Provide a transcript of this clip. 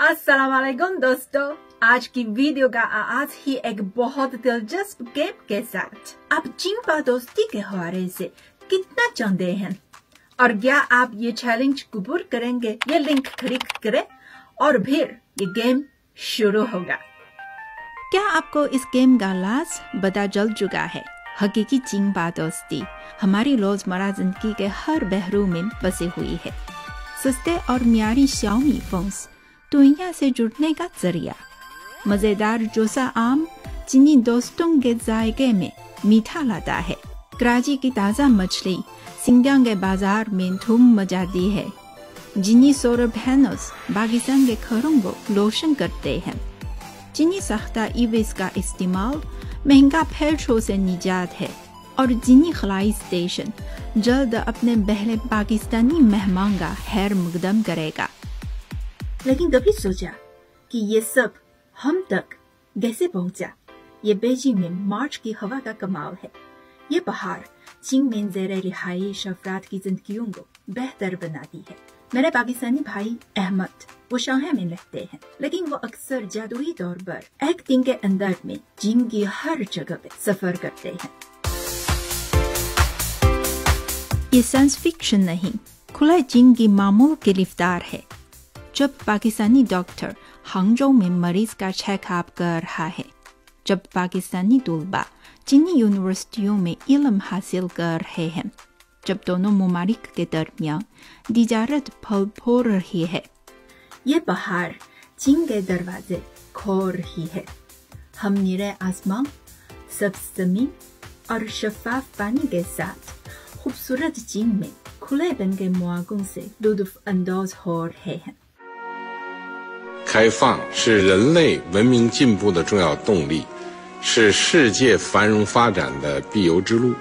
अस्सलाम वालेकुम दोस्तों, आज की वीडियो का आगाज ही एक बहुत दिलचस्प गेम के साथ। आप जिंपा दोस्ती के हवाले से कितना चाहते हैं और क्या आप ये चैलेंज कबूल करेंगे? ये लिंक क्लिक करें और फिर ये गेम शुरू होगा। क्या आपको इस गेम का राज पता चल चुका है? हकीकी जिंपा दोस्ती हमारी रोजमर्रा जिंदगी के हर पहलू में बसी हुई है। सस्ते और म्यारी शाओमी फोन्स दुनिया से जुड़ने का जरिया। मजेदार जोसा आम चीनी दोस्तों के जायके में मीठा लाता है। कराची की ताज़ा मछली सिंगियांग के बाजार में धूम मचाती है। चीनी सोलर पैनल्स पाकिस्तान के घरों को रोशन करते हैं। चीनी सख्ता ईवीज का इस्तेमाल महंगा पेट्रोल से निजात है और चीनी खलाई स्टेशन जल्द अपने पहले पाकिस्तानी मेहमान का खैर मकदम करेगा। लेकिन कभी सोचा कि ये सब हम तक कैसे पहुंचा? ये बीजिंग में मार्च की हवा का कमाल है। ये पहाड़ चीन में ज़ेरे रिहाइश अफराद की जिंदगियों को बेहतर बनाती है। मेरे पाकिस्तानी भाई अहमद वो शांघाई में रहते हैं, लेकिन वो अक्सर जादुई तौर पर एक दिन के अंदर में चीन की हर जगह पे सफर करते हैं। ये साइंस फिक्शन नहीं, खुला चीन की मामूल की रफ्तार है। जब पाकिस्तानी डॉक्टर हांगजो में मरीज का चेकअप कर रहा है, जब पाकिस्तानी तलबा चीनी यूनिवर्सिटियों में इल्म हासिल कर रहे हैं, जब दोनों ममालिक के दरमियान तिजारत फल फूल रही है, ये पहाड़ चीन के दरवाजे खोल रही है। हम नीले आसमान, सब्ज जमीन और शफाफ पानी के साथ खूबसूरत चीन में खुले बन के मौक़ों से लुत्फ़ अंदाज हो रहे हैं। 开放是人类文明进步的重要动力，是世界繁荣发展的必由之路。